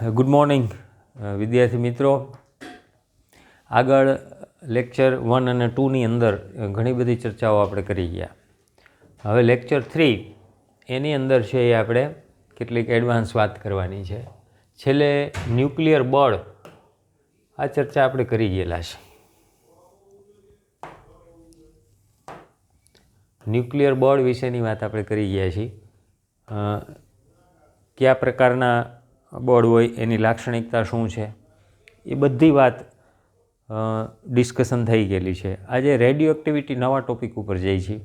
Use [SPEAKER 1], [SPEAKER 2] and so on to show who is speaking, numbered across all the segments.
[SPEAKER 1] Good morning વિદ્યાર્થી મિત્રો. આગળ લેક્ચર 1 અને 2ની અંદર ઘણી બધી ચર્ચાઓ આપણે કરી ગયા. હવે લેક્ચર 3 એની અંદર છે એ આપણે કેટલીક એડવાન્સ વાત કરવાની છે. છેલ્લે ન્યુક્લિયર બળ આ ચર્ચા આપણે કરી ગયેલા છે. ન્યુક્લિયર બળ વિશેની વાત આપણે કરી ગયા છીએ. કયા પ્રકારના બળ હોય, એની લાક્ષણિકતા શું છે, એ બધી વાત ડિસ્કશન થઈ ગયેલી છે. આજે રેડિયો એક્ટિવિટી નવા ટૉપિક ઉપર જઈએ છીએ.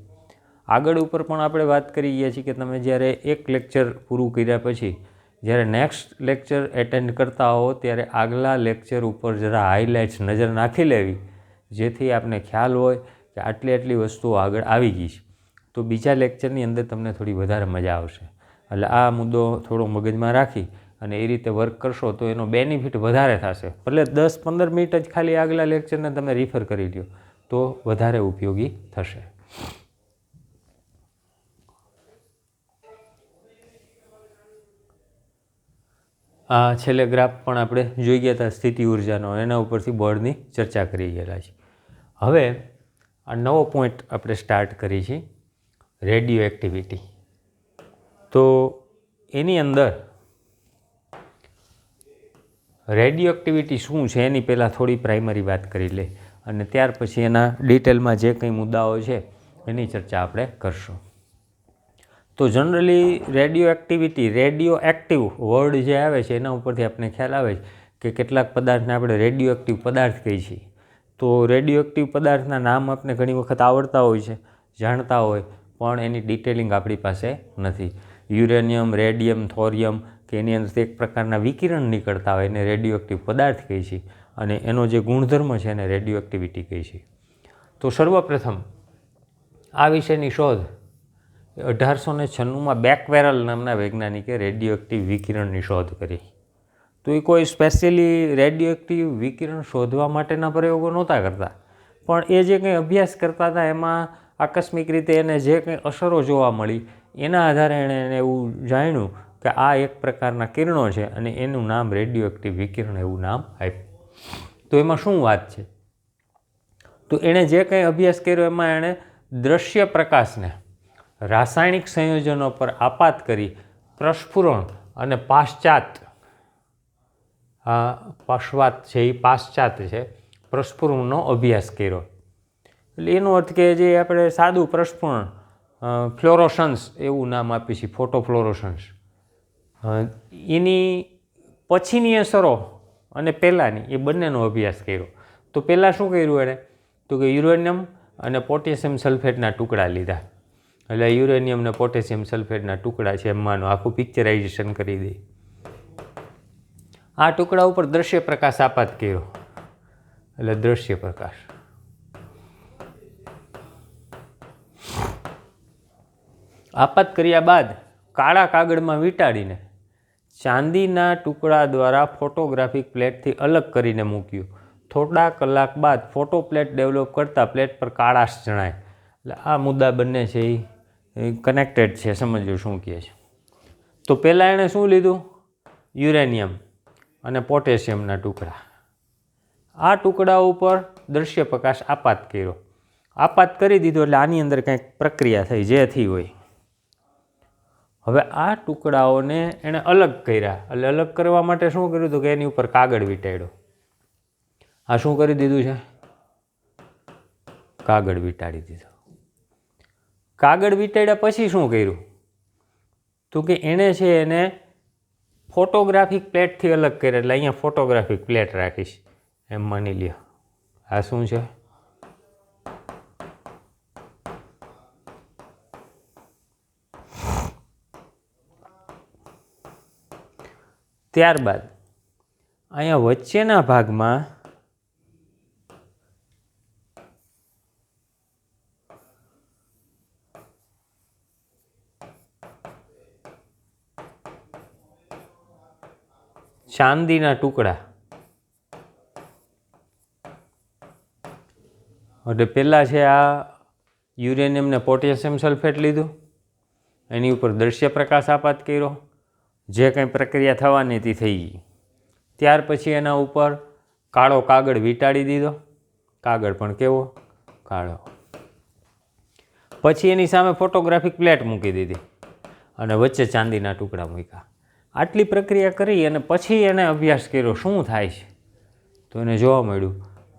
[SPEAKER 1] આગળ ઉપર પણ આપણે વાત કરી ગયા છીએ કે તમે જ્યારે એક લેક્ચર પૂરું કર્યા પછી જ્યારે નેક્સ્ટ લેક્ચર એટેન્ડ કરતા હો ત્યારે આગલા લેક્ચર ઉપર જરા હાઇલાઇટ્સ નજર નાખી લેવી, જેથી આપને ખ્યાલ હોય કે આટલી વસ્તુઓ આગળ આવી ગઈ છે, તો બીજા લેક્ચરની અંદર તમને થોડી વધારે મજા આવશે. એટલે આ મુદ્દો થોડો મગજમાં રાખી અને એ રીતે વર્ક કરશો તો એનો બેનિફિટ વધારે થશે. ભલે 10-15 મિનિટ જ ખાલી આગલા લેક્ચરને તમે રિફર કરી લ્યો તો વધારે ઉપયોગી થશે. આ છેલ્લે ગ્રાફ પણ આપણે જોઈ ગયા હતા સ્થિતિ ઉર્જાનો, એના ઉપરથી બળની ચર્ચા કરી ગયેલા છે. હવે આ નવો પોઈન્ટ આપણે સ્ટાર્ટ કરી છે, રેડિયો એક્ટિવિટી. તો એની અંદર રેડિયો એક્ટિવિટી શું છે એની પહેલાં થોડી પ્રાઇમરી વાત કરી લે અને ત્યાર પછી એના ડિટેલમાં જે કંઈ મુદ્દાઓ છે એની ચર્ચા આપણે કરશું. તો જનરલી રેડિયો એક્ટિવ વર્ડ જે આવે છે એના ઉપરથી આપણે ખ્યાલ આવે છે કે કેટલાક પદાર્થને આપણે રેડિયો એક્ટિવ પદાર્થ કહીએ છીએ. તો રેડિયો એક્ટિવ પદાર્થના નામ આપણે ઘણી વખત આવડતા હોય છે, જાણતા હોય, પણ એની ડિટેલિંગ આપણી પાસે નથી. યુરેનિયમ, રેડિયમ, થોરિયમ કે એની અંદરથી એક પ્રકારના વિકિરણ નીકળતા હોય એને રેડિયો એક્ટિવ પદાર્થ કહે છે અને એનો જે ગુણધર્મ છે એને રેડિયો એક્ટિવિટી કહે છે. તો સર્વપ્રથમ આ વિષયની શોધ 1896માં બેકવેરલ નામના વૈજ્ઞાનિકે રેડિયો એક્ટિવ વિકિરણની શોધ કરી. તો એ કોઈ સ્પેશિયલી રેડિયો એક્ટિવ વિકિરણ શોધવા માટેના પ્રયોગો નહોતા કરતા, પણ એ જે કંઈ અભ્યાસ કરતા હતા એમાં આકસ્મિક રીતે એને જે કંઈ અસરો જોવા મળી એના આધારે એણે એવું જાણ્યું કે આ એક પ્રકારના કિરણો છે અને એનું નામ રેડિયો એક્ટિવ વિકિરણ એવું નામ આપ્યું. તો એમાં શું વાત છે? તો એણે જે કંઈ અભ્યાસ કર્યો એમાં એણે દ્રશ્ય પ્રકાશને રાસાયણિક સંયોજનો પર આપાત કરી પ્રસ્ફુરણ અને પાશ્ચાત છે એ પાશ્ચાત છે પ્રસ્ફુરણનો અભ્યાસ કર્યો. એટલે એનો અર્થ કે જે આપણે સાદું પ્રસ્ફુરણ ફ્લોરોસન્સ એવું નામ આપીએ છીએ, ફોટોફ્લોરોસન્સ, એની પછીની અસરો અને પહેલાંની એ બંનેનો અભ્યાસ કર્યો. તો પહેલાં શું કર્યું એણે? તો કે યુરેનિયમ અને પોટેશિયમ સલ્ફેટના ટુકડા લીધા. એટલે યુરેનિયમ અને પોટેશિયમ સલ્ફેટના ટુકડા છે એમાંનું આખું પિક્ચરાઇઝેશન કરી દે. આ ટુકડા ઉપર દ્રશ્ય પ્રકાશ આપાત કર્યો, એટલે દ્રશ્ય પ્રકાશ. આપાત કર્યા બાદ કાળા કાગળમાં વીંટાળીને ચાંદીના ટુકડા દ્વારા ફોટોગ્રાફિક પ્લેટથી અલગ કરીને મૂક્યું. થોડા કલાક બાદ ફોટો પ્લેટ ડેવલપ કરતાં પ્લેટ પર કાળાશ જણાય. એટલે આ મુદ્દા બંને છે એ કનેક્ટેડ છે, સમજો શું કહે છે. તો પહેલાં એણે શું લીધું? યુરેનિયમ અને પોટેશિયમના ટુકડા. આ ટુકડા ઉપર દ્રશ્ય પ્રકાશ આપાત કર્યો. આપાત કરી દીધો એટલે આની અંદર કંઈક પ્રક્રિયા થઈ, જે થઈ હોય. હવે આ ટુકડાઓને એણે અલગ કર્યા. એટલે અલગ કરવા માટે શું કર્યું? તો કે એની ઉપર કાગળ વીંટાળ્યો. આ શું કરી દીધું છે? કાગળ વીંટાળી દીધો. કાગળ વીંટાળ્યા પછી શું કર્યું? તો કે એણે છે એને ફોટોગ્રાફિક પ્લેટથી અલગ કર્યા. એટલે અહીંયા ફોટોગ્રાફિક પ્લેટ રાખીશ એમ માની લ્યો. આ શું છે? ત્યારબાદ અહીંયા વચ્ચેના ભાગમાં ચાંદીના ટુકડા. એટલે પહેલાં છે આ યુરેનિયમ ને પોટેશિયમ સલ્ફેટ લીધું, એની ઉપર દ્રશ્ય પ્રકાશ આપાત કર્યો, જે કંઈ પ્રક્રિયા થવાની હતી થઈ ગઈ. ત્યાર પછી એના ઉપર કાળો કાગળ વીંટાળી દીધો, કાગળ પણ કેવો કાળો. પછી એની સામે ફોટોગ્રાફિક પ્લેટ મૂકી દીધી અને વચ્ચે ચાંદીના ટુકડા મૂક્યા. આટલી પ્રક્રિયા કરી અને પછી એને અભ્યાસ કર્યો શું થાય છે. તો એને જોવા મળ્યું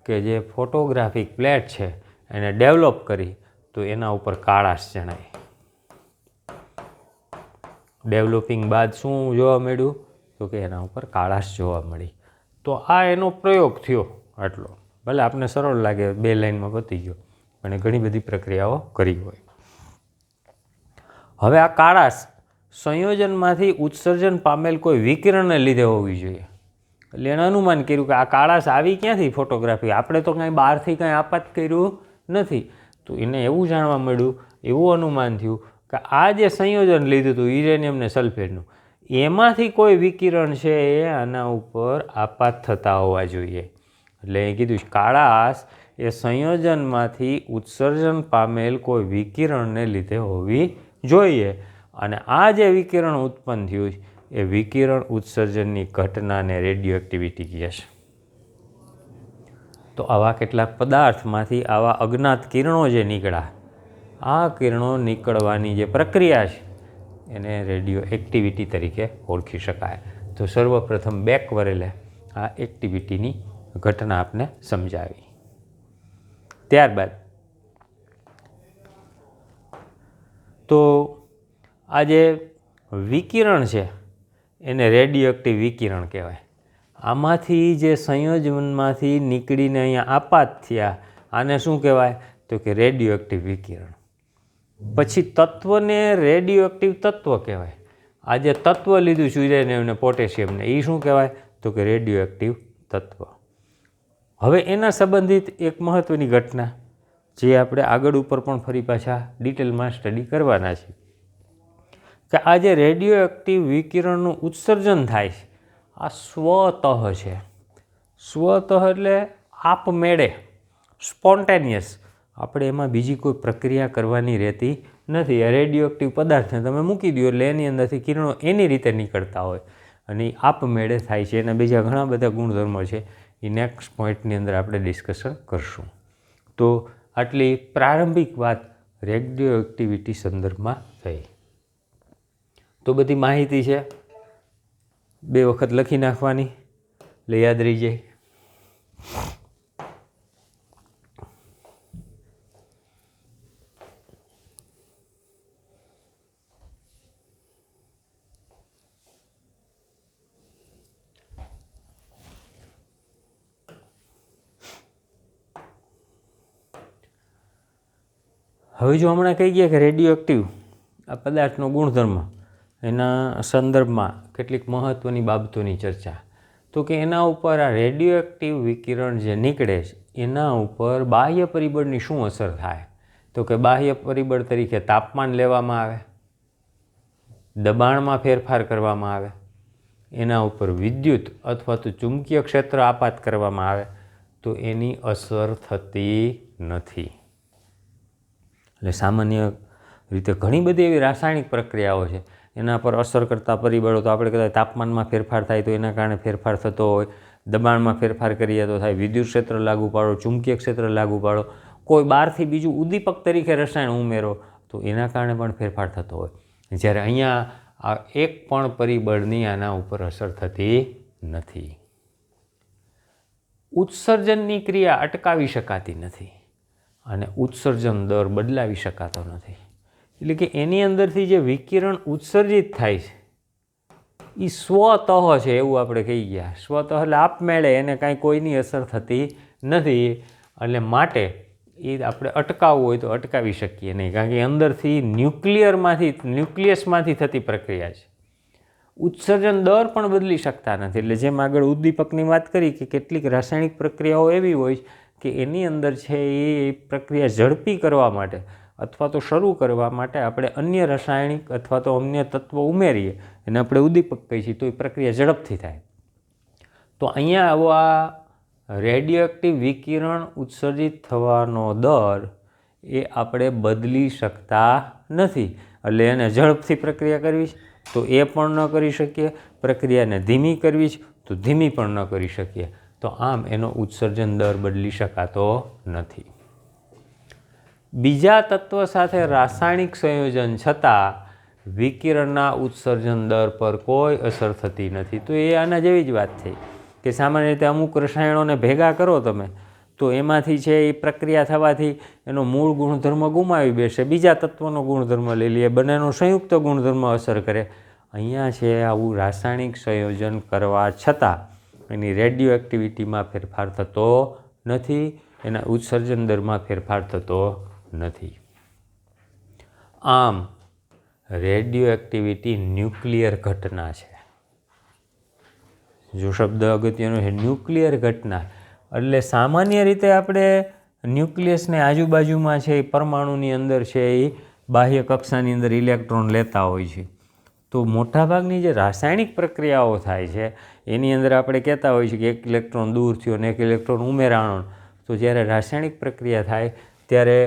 [SPEAKER 1] કે જે ફોટોગ્રાફિક પ્લેટ છે એને ડેવલપ કરી તો એના ઉપર કાળાશ જણાય. ડેવલપિંગ બાદ શું જોવા મળ્યું તો કે એના ઉપર કાળાશ જોવા મળી. તો આ એનો પ્રયોગ થયો આટલો. ભલે આપને સરળ લાગે 2 લાઇનમાં પતી ગયો, અને ઘણી બધી પ્રક્રિયાઓ કરી હોય. હવે આ કાળાશ સંયોજનમાંથી ઉત્સર્જન પામેલ કોઈ વિકિરણને લીધે હોવી જોઈએ. એટલે એણે અનુમાન કર્યું કે આ કાળાશ આવી ક્યાંથી ફોટોગ્રાફી, આપણે તો કાંઈ બહારથી કાંઈ આપાત કર્યું નથી. તો એને એવું જાણવા મળ્યું, એવું અનુમાન થયું કે આ જે સંયોજન લીધું હતું યુરેનિયમ ને સલ્ફેટનું, એમાંથી કોઈ વિકિરણ છે એ આના ઉપર આપાત થતા હોવા જોઈએ. એટલે એ કીધું કાળાશ એ સંયોજનમાંથી ઉત્સર્જન પામેલ કોઈ વિકિરણને લીધે હોવી જોઈએ. અને આ જે વિકિરણ ઉત્પન્ન થયું એ વિકિરણ ઉત્સર્જનની ઘટનાને રેડિયો એક્ટિવિટી કહે છે. તો આવા કેટલાક પદાર્થમાંથી આવા અજ્ઞાત કિરણો જે નીકળ્યા, આ કિરણો નીકળવાની જે પ્રક્રિયા છે એને રેડિયો એક્ટિવિટી તરીકે ઓળખી શકાય. તો સર્વપ્રથમ બેકવરેલે આ એક્ટિવિટીની ઘટના આપને સમજાવી. ત્યારબાદ તો આ જે વિકિરણ છે એને રેડિયો એક્ટિવ વિકિરણ કહેવાય. આમાંથી જે સંયોજનમાંથી નીકળીને અહીંયા આપાત થયા આને શું કહેવાય તો કે રેડિયો એક્ટિવ વિકિરણ. પછી તત્વને રેડિયો એક્ટિવ તત્વ કહેવાય. આ જે તત્વ લીધું છે યુરેનિયમ ને પોટેશિયમને, એ શું કહેવાય તો કે રેડિયો એક્ટિવ તત્વ. હવે એના સંબંધિત એક મહત્ત્વની ઘટના જે આપણે આગળ ઉપર પણ ફરી પાછા ડિટેલમાં સ્ટડી કરવાના છે કે આ જે રેડિયો એક્ટિવ વિકિરણનું ઉત્સર્જન થાય છે આ સ્વતઃ છે. સ્વતઃ એટલે આપમેળે, સ્પોન્ટેનિયસ. આપણે એમાં બીજી કોઈ પ્રક્રિયા કરવાની રહેતી નથી. આ રેડિયો એક્ટિવ પદાર્થને તમે મૂકી દો એટલે એની અંદરથી કિરણો એની રીતે નીકળતા હોય અને એ આપમેળે થાય છે. એના બીજા ઘણા બધા ગુણધર્મો છે, એ નેક્સ્ટ પોઈન્ટની અંદર આપણે ડિસ્કશન કરશું. તો આટલી પ્રારંભિક વાત રેડિયો એક્ટિવિટી સંદર્ભમાં થઈ. તો બધી માહિતી છે 2 વખત લખી નાખવાની એટલે યાદ રહી જાય. હવે જો હમણાં કહી ગયા કે રેડિયો એક્ટિવ આ પદાર્થનો ગુણધર્મ, એના સંદર્ભમાં કેટલીક મહત્ત્વની બાબતોની ચર્ચા. તો કે એના ઉપર આ રેડિયો એક્ટિવ વિકિરણ જે નીકળે છે એના ઉપર બાહ્ય પરિબળની શું અસર થાય તો કે બાહ્ય પરિબળ તરીકે તાપમાન લેવામાં આવે, દબાણમાં ફેરફાર કરવામાં આવે, એના ઉપર વિદ્યુત અથવા તો ચુંબકીય ક્ષેત્ર આપાત કરવામાં આવે તો એની અસર થતી નથી. એટલે સામાન્ય રીતે ઘણી બધી એવી રાસાયણિક પ્રક્રિયાઓ છે એના પર અસર કરતા પરિબળો. તો આપણે કદાચ તાપમાનમાં ફેરફાર થાય તો એના કારણે ફેરફાર થતો હોય, દબાણમાં ફેરફાર કરીએ તો થાય, વિદ્યુત ક્ષેત્ર લાગુ પાડો, ચુંબકીય ક્ષેત્ર લાગુ પાડો, કોઈ બહારથી બીજું ઉદ્દીપક તરીકે રસાયણ ઉમેરો તો એના કારણે પણ ફેરફાર થતો હોય. જ્યારે અહીંયા આ એક પણ પરિબળની આના ઉપર અસર થતી નથી. ઉત્સર્જનની ક્રિયા અટકાવી શકાતી નથી અને ઉત્સર્જન દર બદલાવી શકાતો નથી. એટલે કે એની અંદરથી જે વિકિરણ ઉત્સર્જિત થાય છે એ સ્વતઃ છે એવું આપણે કહી ગયા. સ્વતઃ એટલે આપમેળે, એને કાંઈ કોઈની અસર થતી નથી. એટલે માટે એ આપણે અટકાવવું હોય તો અટકાવી શકીએ નહીં, કારણ કે અંદરથી ન્યુક્લિયસમાંથી થતી પ્રક્રિયા છે. ઉત્સર્જન દર પણ બદલી શકતા નથી. એટલે જેમ આગળ ઉદ્દીપકની વાત કરી કે કેટલીક રાસાયણિક પ્રક્રિયાઓ એવી હોય કે એની અંદર છે એ પ્રક્રિયા ઝડપી કરવા માટે અથવા તો શરૂ કરવા માટે આપણે અન્ય રાસાયણિક અથવા તો અન્ય તત્વો ઉમેરીએ અને આપણે ઉદ્દીપક કહીએ છીએ તો એ પ્રક્રિયા ઝડપથી થાય. તો અહીંયા આવો આ રેડિયો એક્ટિવ વિકિરણ ઉત્સર્જિત થવાનો દર એ આપણે બદલી શકતા નથી. એટલે એને ઝડપથી પ્રક્રિયા કરવી છે તો એ પણ ન કરી શકીએ, પ્રક્રિયાને ધીમી કરવી છે તો ધીમી પણ ન કરી શકીએ. તો આમ એનો ઉત્સર્જન દર બદલી શકાતો નથી. બીજા તત્વ સાથે રાસાયણિક સંયોજન છતાં વિકિરણના ઉત્સર્જન દર પર કોઈ અસર થતી નથી. તો એ આના જેવી જ વાત થઈ કે સામાન્ય રીતે અમુક રસાયણોને ભેગા કરો તમે તો એમાંથી છે એ પ્રક્રિયા થવાથી એનો મૂળ ગુણધર્મ ગુમાવી બેસે, બીજા તત્વનો ગુણધર્મ લઈ લઈએ, બંનેનો સંયુક્ત ગુણધર્મ અસર કરે. અહીંયા છે આવું રાસાયણિક સંયોજન કરવા છતાં એની રેડિયો એક્ટિવિટીમાં ફેરફાર થતો નથી, એના ઉત્સર્જન દરમાં ફેરફાર થતો નથી. આમ રેડિયો એક્ટિવિટી ન્યુક્લિયર ઘટના છે. જો શબ્દ અગત્યનો છે ન્યુક્લિયર ઘટના, એટલે સામાન્ય રીતે આપણે ન્યુક્લિયસને આજુબાજુમાં છે એ પરમાણુની અંદર છે એ બાહ્ય કક્ષાની અંદર ઇલેક્ટ્રોન લેતા હોય છે. તો મોટાભાગની જે રાસાયણિક પ્રક્રિયાઓ થાય છે એની અંદર આપણે કહેતા હોઈએ છીએ કે એક ઇલેક્ટ્રોન દૂર થયો અને એક ઇલેક્ટ્રોન ઉમેરાણો. તો જ્યારે રાસાયણિક પ્રક્રિયા થાય ત્યારે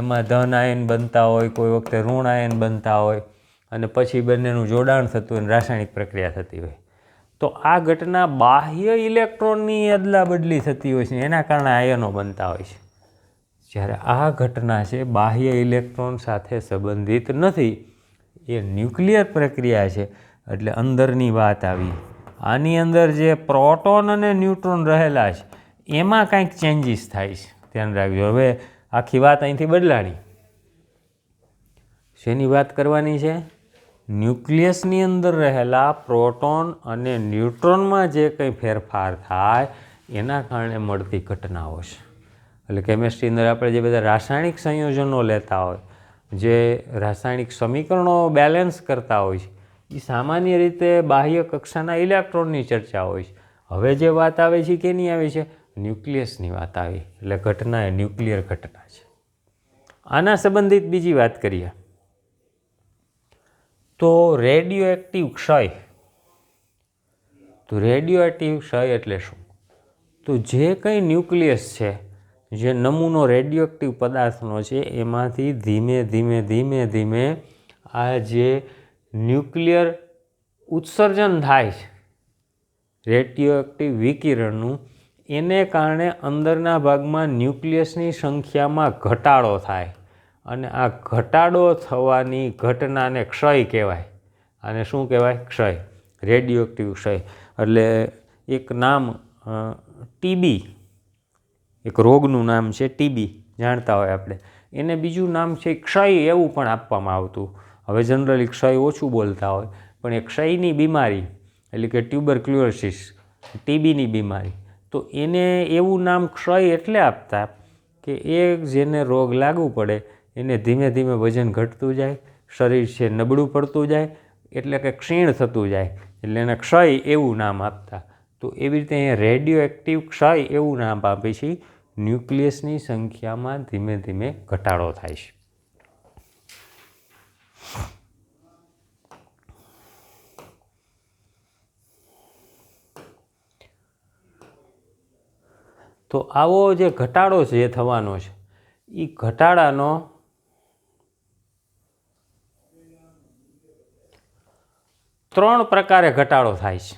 [SPEAKER 1] એમાં ધન આયન બનતા હોય, કોઈ વખતે ઋણ આયન બનતા હોય અને પછી બંનેનું જોડાણ થતું હોય અને રાસાયણિક પ્રક્રિયા થતી હોય. તો આ ઘટના બાહ્ય ઇલેક્ટ્રોનની અદલા બદલી થતી હોય છે, એના કારણે આયનો બનતા હોય છે. જ્યારે આ ઘટના છે બાહ્ય ઇલેક્ટ્રોન સાથે સંબંધિત નથી, એ ન્યુક્લિયર પ્રક્રિયા છે. એટલે અંદરની વાત આવી. આની અંદર જે પ્રોટોન અને ન્યુટ્રોન રહેલા છે એમાં કાંઈક ચેન્જીસ થાય છે, ધ્યાન રાખજો. હવે આખી વાત અહીંથી બદલાણી. શેની વાત કરવાની છે? ન્યુક્લિયસની અંદર રહેલા પ્રોટોન અને ન્યુટ્રોનમાં જે કંઈ ફેરફાર થાય એના કારણે મળતી ઘટનાઓ છે. એટલે કેમિસ્ટ્રી અંદર આપણે જે બધા રાસાયણિક સંયોજનો લેતા હોય, જે રાસાયણિક સમીકરણો બેલેન્સ કરતા હોય છે, એ સામાન્ય રીતે બાહ્ય કક્ષાના ઇલેક્ટ્રોનની ચર્ચા હોય છે. હવે જે વાત આવે છે કેની આવે છે? ન્યુક્લિયસની વાત આવી. એટલે ઘટના એ ન્યુક્લિયર ઘટના છે. આના સંબંધિત બીજી વાત કરીએ તો રેડિયો એક્ટિવ ક્ષય. તો રેડિયો એક્ટિવ ક્ષય એટલે શું? તો જે કંઈ ન્યુક્લિયસ છે, જે નમૂનો રેડિયો એક્ટિવ પદાર્થનો છે, એમાંથી ધીમે ધીમે ધીમે ધીમે આ જે ન્યુક્લિયર ઉત્સર્જન થાય છે રેડિયો એક્ટિવ વિકિરણનું, એને કારણે અંદરના ભાગમાં ન્યુક્લિયસની સંખ્યામાં ઘટાડો થાય અને આ ઘટાડો થવાની ઘટનાને ક્ષય કહેવાય. આને શું કહેવાય? ક્ષય, રેડિયો એક્ટિવ ક્ષય. એટલે એક નામ ટીબી, એક રોગનું નામ છે ટીબી, જાણતા હોય આપણે. એને બીજું નામ છે ક્ષય, એવું પણ આપવામાં આવતું. હવે જનરલી ક્ષય ઓછું બોલતા હોય, પણ એ ક્ષયની બીમારી એટલે કે ટ્યુબરક્યુલોસિસ, ટીબીની બીમારી, તો એને એવું નામ ક્ષય એટલે આપતા કે એ જેને રોગ લાગુ પડે એને ધીમે ધીમે વજન ઘટતું જાય, શરીર છે નબળું પડતું જાય, એટલે કે ક્ષીણ થતું જાય, એટલે એને ક્ષય એવું નામ આપતા. તો એવી રીતે અહીંયા રેડિયો એક્ટિવ ક્ષય એવું નામ આપે છે. ન્યુક્લિયસની સંખ્યામાં ધીમે ધીમે ઘટાડો થાય છે. તો આવો જે ઘટાડો છે એ થવાનો છે, એ ઘટાડાનો ત્રણ પ્રકારે ઘટાડો થાય છે.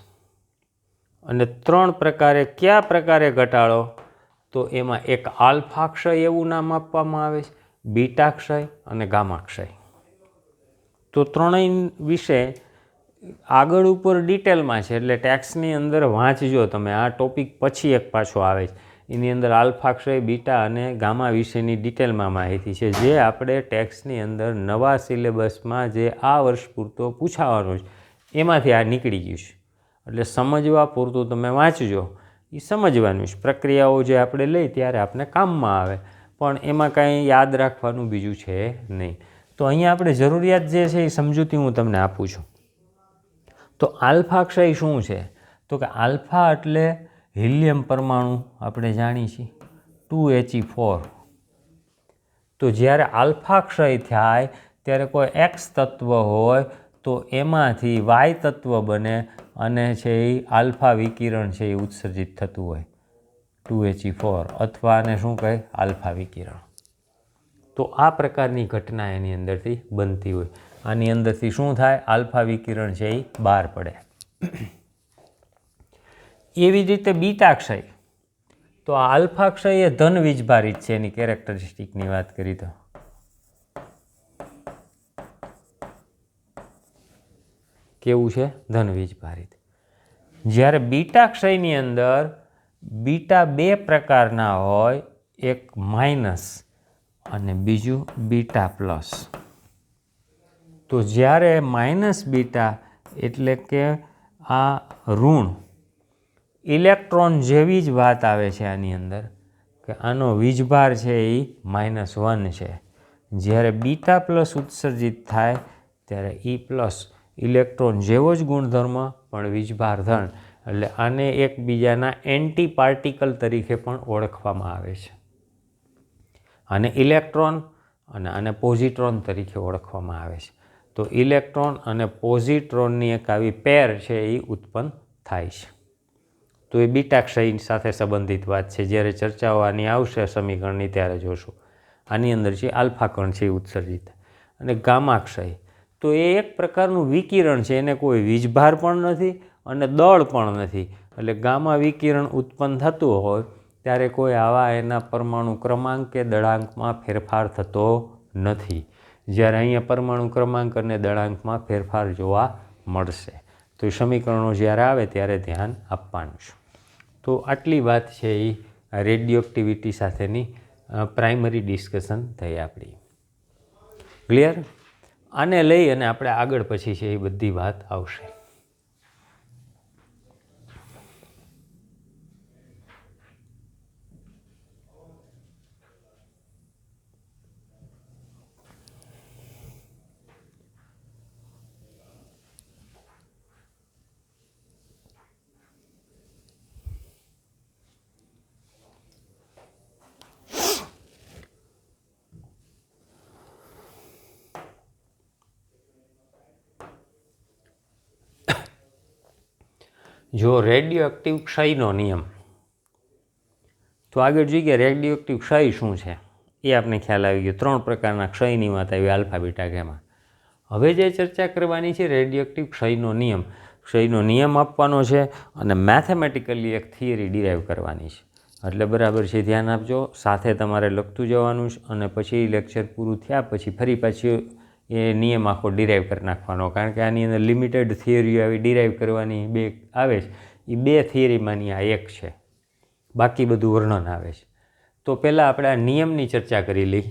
[SPEAKER 1] અને ત્રણ પ્રકારે કયા પ્રકારે ઘટાડો? તો એમાં એક આલ્ફા ક્ષય એવું નામ આપવામાં આવે છે, બીટા ક્ષય અને ગામા ક્ષય. તો ત્રણેય વિશે આગળ ઉપર ડિટેલમાં છે, એટલે ટેક્સ્ટની અંદર વાંચજો તમે. આ ટોપિક પછી એક પાછો આવે છે, એની અંદર આલ્ફા ક્ષય, બીટા અને ગામા વિશેની ડિટેલમાં માહિતી છે, જે આપણે ટેક્સ્ટની અંદર નવા સિલેબસમાં જે આ વર્ષ પૂરતો પૂછાવાનું છે એમાંથી આ નીકળી ગયું છે. એટલે સમજવા પૂરતું તમે વાંચજો, એ સમજવાનું છે. પ્રક્રિયાઓ જે આપણે લઈ ત્યારે આપણે કામમાં આવે, પણ એમાં કાંઈ યાદ રાખવાનું બીજું છે નહીં. તો અહીંયા આપણે જરૂરિયાત જે છે એ સમજૂતી હું તમને આપું છું. તો આલ્ફા ક્ષય શું છે? તો કે આલ્ફા એટલે હિલિયમ પરમાણુ, આપણે જાણીએ છીએ 2He4. તો જ્યારે આલ્ફા ક્ષય થાય ત્યારે કોઈ એક્સ તત્વ હોય તો એમાંથી વાય તત્વ બને અને છે એ આલ્ફા વિકિરણ છે એ ઉત્સર્જિત થતું હોય 2He4, અથવા આને શું કહે? આલ્ફા વિકિરણ. તો આ પ્રકારની ઘટના એની અંદરથી બનતી હોય. આની અંદરથી શું થાય? આલ્ફા વિકિરણ છે એ બહાર પડે. એવી જ રીતે બીટા ક્ષય, તો આલ્ફા ક્ષય એ ધન વીજભારિત છે. એની કેરેક્ટરિસ્ટિકની વાત કરી તો કેવું છે? ધન વીજભારિત. જ્યારે બીટા ક્ષયની અંદર બીટા બે પ્રકારના હોય, એક માઇનસ અને બીજું બીટા પ્લસ. તો જ્યારે માઇનસ બીટા એટલે કે આ ઋણ ઇલેક્ટ્રોન જેવી જ વાત આવે છે આની અંદર કે આનો વીજભાર છે એ -1 છે. જ્યારે બીટા પ્લસ ઉત્સર્જિત થાય ત્યારે E પ્લસ ઇલેક્ટ્રોન જેવો જ ગુણધર્મ પણ વીજભાર ધન, એટલે આને એકબીજાના એન્ટી પાર્ટિકલ તરીકે પણ ઓળખવામાં આવે છે. આને ઇલેક્ટ્રોન અને આને પોઝિટ્રોન તરીકે ઓળખવામાં આવે છે. તો ઇલેક્ટ્રોન અને પોઝિટ્રોનની એક આવી પેર છે એ ઉત્પન્ન થાય છે. તો એ બીટા ક્ષય સાથે સંબંધિત વાત છે. જ્યારે ચર્ચાઓ આની આવશે સમીકરણની ત્યારે જોશું. આની અંદર છે આલ્ફા કણ છે એ ઉત્સર્જિત. અને ગામા ક્ષય, તો એ એક પ્રકારનું વિકિરણ છે. એને કોઈ વીજભાર પણ નથી અને દળ પણ નથી. એટલે ગામા વિકિરણ ઉત્પન્ન થતું હોય ત્યારે કોઈ આવા એના પરમાણુ ક્રમાંક કે દળાંકમાં ફેરફાર થતો નથી. જ્યારે અહીંયા પરમાણુ ક્રમાંક અને દળાંકમાં ફેરફાર જોવા મળશે. તો એ સમીકરણો જ્યારે આવે ત્યારે ધ્યાન આપવાનું છે. તો આટલી વાત છે એ રેડિયો એક્ટિવિટી સાથેની પ્રાઇમરી ડિસ્કશન થઈ આપણી. ક્લિયર? આને લઈ અને આપણે આગળ પછી છે એ બધી વાત આવશે. જો રેડિયો એક્ટિવ ક્ષયનો નિયમ, તો આગળ જોઈએ રેડિયો એક્ટિવ ક્ષય શું છે એ આપણે ખ્યાલ આવી ગયો. 3 પ્રકારના ક્ષયની વાત આવી, આલ્ફા બીટા ગામા. હવે જે ચર્ચા કરવાની છે રેડિયો એક્ટિવ ક્ષયનો નિયમ. ક્ષયનો નિયમ આપવાનો છે અને મેથેમેટિકલી એક થિયરી ડિરાઈવ કરવાની છે. એટલે બરાબર છે, ધ્યાન આપજો. સાથે તમારે લખતું જવાનું છે અને પછી લેક્ચર પૂરું થયા પછી ફરી પાછી એ નિયમ આખો ડિરાઈવ કરી નાખવાનો. કારણ કે આની અંદર લિમિટેડ થિયરીઓ આવી ડિરાઈવ કરવાની 2 આવે છે. એ 2 થિયરીમાંની આ એક છે, બાકી બધું વર્ણન આવે છે. તો પહેલાં આપણે આ નિયમની ચર્ચા કરી લઈ.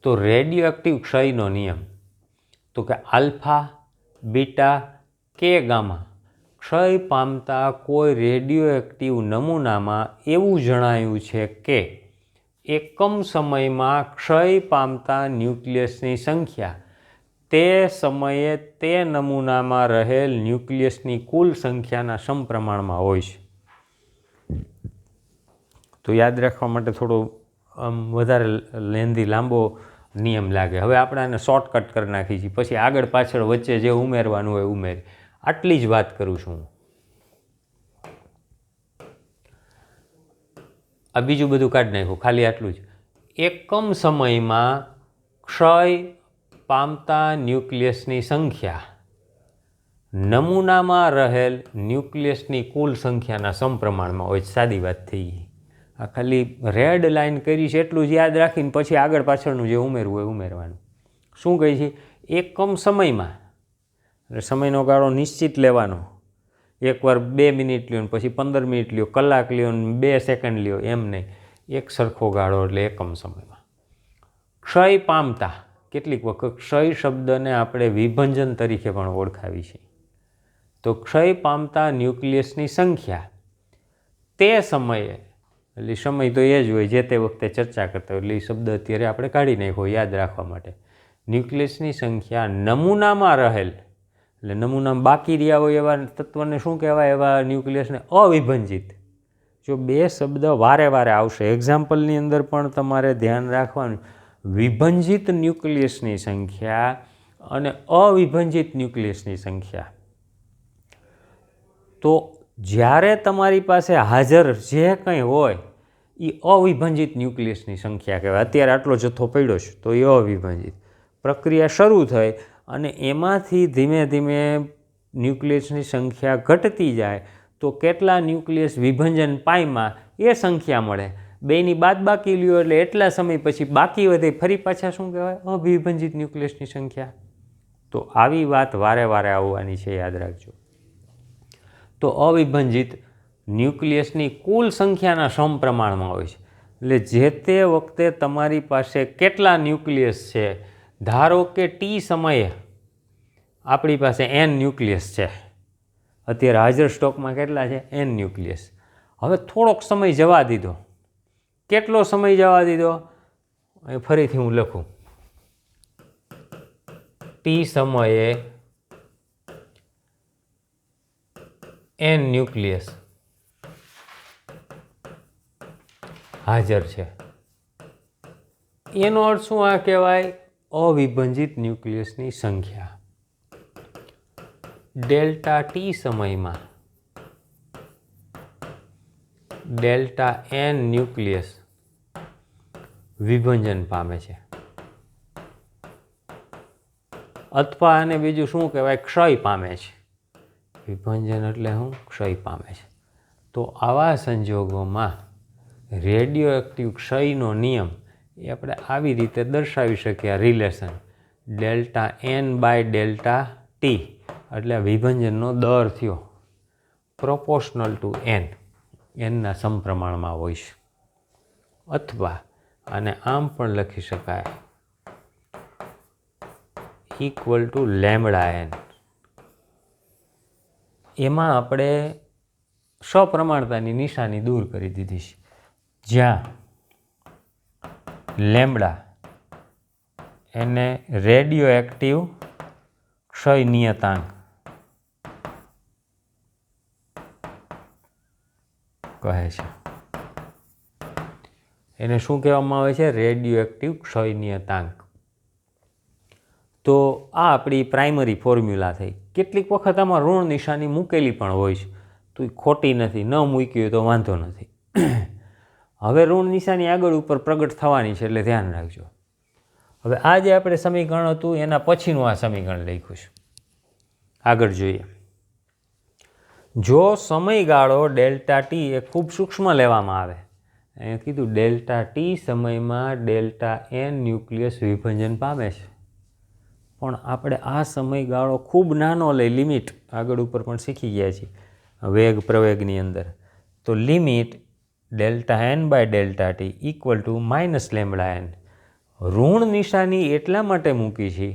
[SPEAKER 1] તો રેડિયો એક્ટિવ ક્ષયનો નિયમ, તો કે આલ્ફા બીટા કે ગામા ક્ષય પામતા કોઈ રેડિયો એક્ટિવ નમૂનામાં એવું જણાયું છે કે એકમ સમયમાં ક્ષય પામતા ન્યુક્લિયસની સંખ્યા તે સમયે તે નમૂનામાં રહેલ ન્યુક્લિયસની કુલ સંખ્યાના સમપ્રમાણમાં હોય છે. તો યાદ રાખવા માટે થોડો વધારે લેન્ધી લાંબો નિયમ લાગે. હવે આપણે આને શોર્ટકટ કરી નાખી છીએ, પછી આગળ પાછળ વચ્ચે જે ઉમેરવાનું હોય ઉમેરી. આટલી જ વાત કરું છું. આ બીજું બધું કાઢી નાખ્યું, ખાલી આટલું જ. એકમ સમયમાં ક્ષય પામતા ન્યુક્લિયસની સંખ્યા નમૂનામાં રહેલ ન્યુક્લિયસની કુલ સંખ્યાના સમપ્રમાણમાં હોય. સાદી વાત થઈ ગઈ. આ ખાલી રેડ લાઈન કરી છે એટલું જ યાદ રાખીને પછી આગળ પાછળનું જે ઉમેરવું હોય ઉમેરવાનું. શું કહે છે? એકમ સમયમાં, એટલે સમયનો ગાળો નિશ્ચિત લેવાનો. એકવાર 2 મિનિટ લ્યો, પછી 15 મિનિટ લ્યો, કલાક લ્યો, 2 સેકન્ડ લ્યો, એમ નહીં. એક સરખો ગાળો એટલે એકમ સમયમાં. ક્ષય પામતા, કેટલીક વખત ક્ષય શબ્દને આપણે વિભંજન તરીકે પણ ઓળખાવી છે. તો ક્ષય પામતા ન્યુક્લિયસની સંખ્યા તે સમયે, એટલે સમય તો એ જ હોય જે તે વખતે ચર્ચા કરતા હોય, એટલે એ શબ્દ અત્યારે આપણે કાઢી નાખ્યો યાદ રાખવા માટે. ન્યુક્લિયસની સંખ્યા નમૂનામાં રહેલ, એટલે નમૂનામાં બાકી રહ્યા હોય એવા તત્વને શું કહેવાય? એવા ન્યુક્લિયસને અવિભંજિત. જો 2 શબ્દ વારે વારે આવશે, એક્ઝામ્પલની અંદર પણ તમારે ધ્યાન રાખવાનું. વિભંજિત ન્યુક્લિયસની સંખ્યા અને અવિભંજિત ન્યુક્લિયસની સંખ્યા. તો જ્યારે તમારી પાસે હાજર જે કંઈ હોય એ અવિભાજિત ન્યુક્લિયસની સંખ્યા કહેવાય. અત્યારે આટલો જથ્થો પડ્યો છે તો એ અવિભાજિત. પ્રક્રિયા શરૂ થઈ અને એમાંથી ધીમે ધીમે ન્યુક્લિયસની સંખ્યા ઘટતી જાય તો કેટલા ન્યુક્લિયસ વિભંજન પામ્યા એ સંખ્યા મળે. બેની બાદબાકી લ્યો એટલે એટલા સમય પછી બાકી વધે ફરી પાછા શું કહેવાય? અવિભાજિત ન્યુક્લિયસની સંખ્યા. તો આવી વાત વારે વારે આવવાની છે, યાદ રાખજો. તો અવિભાજિત ન્યુક્લિયસની કુલ સંખ્યાના સમપ્રમાણમાં હોય છે. એટલે જે તે વખતે તમારી પાસે કેટલા ન્યુક્લિયસ છે, ધારો કે ટી સમયે આપણી પાસે n ન્યુક્લિયસ છે. અત્યારે હાજર સ્ટોકમાં કેટલા છે? n nucleus. હવે થોડોક સમય જવા દીધો. કેટલો સમય જવા દીધો? અહીં ફરીથી હું લખું. ટી સમયે n ન્યુક્લિયસ હાજર છે. એનો અર્થ શું આ કહેવાય? અવિભાજિત ન્યુક્લિયસની સંખ્યા. ડેલ્ટા ટી સમયમાં ડેલ્ટા n ન્યુક્લિયસ વિભંજન પામે છે, અથવા આને બીજું શું કહેવાય? ક્ષય પામે છે. વિભંજન એટલે શું? ક્ષય પામે છે. તો આવા સંજોગોમાં રેડિયો એક્ટિવ ક્ષયનો નિયમ એ આપણે આવી રીતે દર્શાવી શકીએ. આ relation delta n by delta t એટલે વિભંજનનો દર થયો પ્રોપોર્શનલ ટુ n, nના સમપ્રમાણમાં હોય છે. અથવા આને આમ પણ લખી શકાય, ઇક્વલ ટુ લેમ્બડા n. એમાં આપણે સપ્રમાણતાની નિશાની દૂર કરી દીધી છે, જ્યાં લેમ્બડા એને રેડિયો એક્ટિવ ક્ષય નિયતાંક કહે છે. એને શું કહેવામાં આવે છે? રેડિયો એક્ટિવ ક્ષય નિયતાંક. તો આ આપણી પ્રાઇમરી ફોર્મ્યુલા થઈ. કેટલીક વખત આમાં ઋણ નિશાની મૂકેલી પણ હોય છે, તો એ ખોટી નથી. ન મૂકી હોય તો વાંધો નથી. હવે ઋણ નિશાની આગળ ઉપર પ્રગટ થવાની છે એટલે ધ્યાન રાખજો. હવે આ જે આપણે સમીકરણ હતું એના પછીનું આ સમીકરણ લખ્યું છે. આગળ જોઈએ. જો સમયગાળો ડેલ્ટા ટી એ ખૂબ સૂક્ષ્મ લેવામાં આવે, અહીંયા કીધું ડેલ્ટા ટી સમયમાં ડેલ્ટા n ન્યુક્લિયસ વિભંજન પામે છે, પણ આપણે આ સમયગાળો ખૂબ નાનો લઈ લિમિટ આગળ ઉપર પણ શીખી ગયા છીએ વેગ પ્રવેગની અંદર. તો limit delta n by delta t equal to minus lambda n. ઋણ નિશાની એટલા માટે મૂકી છે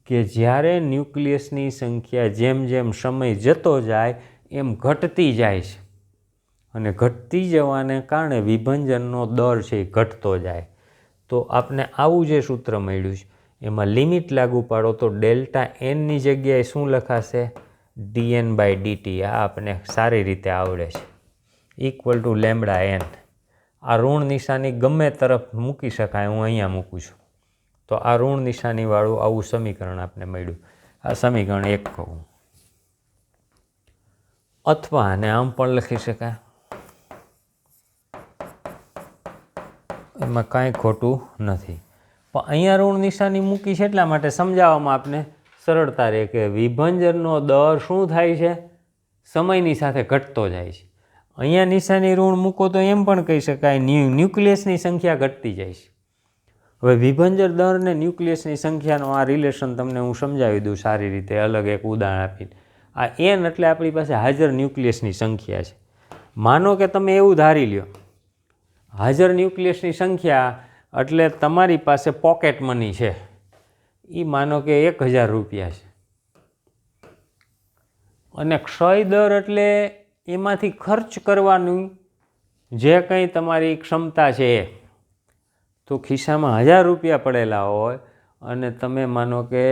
[SPEAKER 1] કે જ્યારે ન્યુક્લિયસની સંખ્યા જેમ જેમ સમય જતો જાય એમ ઘટતી જાય છે, અને ઘટતી જવાને કારણે વિભંજનનો દર છે એ ઘટતો જાય. તો આપણે આવું જે સૂત્ર મળ્યું છે એમાં લિમિટ લાગુ પાડો તો ડેલ્ટા nની જગ્યાએ શું લખાશે? dn by dt. આ આપણે સારી રીતે આવડે છે. Equal to lambda n. આ ઋણ નિશાની ગમે તરફ મૂકી શકાય, હું અહીંયા મૂકું છું. તો આ ઋણ નિશાનીવાળું આવું સમીકરણ આપણે મળ્યું. આ સમીકરણ 1 કહું. અથવા આને આમ પણ લખી શકાય, એમાં કાંઈ ખોટું નથી. પણ અહીંયા ઋણ નિશાની મૂકી છે એટલા માટે સમજાવવામાં આપને સરળતા રહે કે વિભંજનનો દર શું થાય છે? સમયની સાથે ઘટતો જાય છે. અહીંયા નિશાની ઋણ મૂકો તો એમ પણ કહી શકાય ન્યુક્લિયસની સંખ્યા ઘટતી જાય છે. હવે વિભંજન દર ને ન્યુક્લિયસની સંખ્યાનો આ રિલેશન તમને હું સમજાવી દઉં સારી રીતે, અલગ એક ઉદાહરણ આપીને. આ n એટલે આપણી પાસે હાજર ન્યુક્લિયસની સંખ્યા છે. માનો કે તમે એવું ધારી લ્યો, હાજર ન્યુક્લિયસની સંખ્યા એટલે તમારી પાસે પોકેટ મની છે, એ માનો કે 1000 રૂપિયા છે. અને ક્ષય દર એટલે એમાંથી ખર્ચ કરવાની જે કંઈ તમારી ક્ષમતા છે એ. તો ખિસ્સામાં 1000 રૂપિયા પડેલા હોય અને તમે માનો કે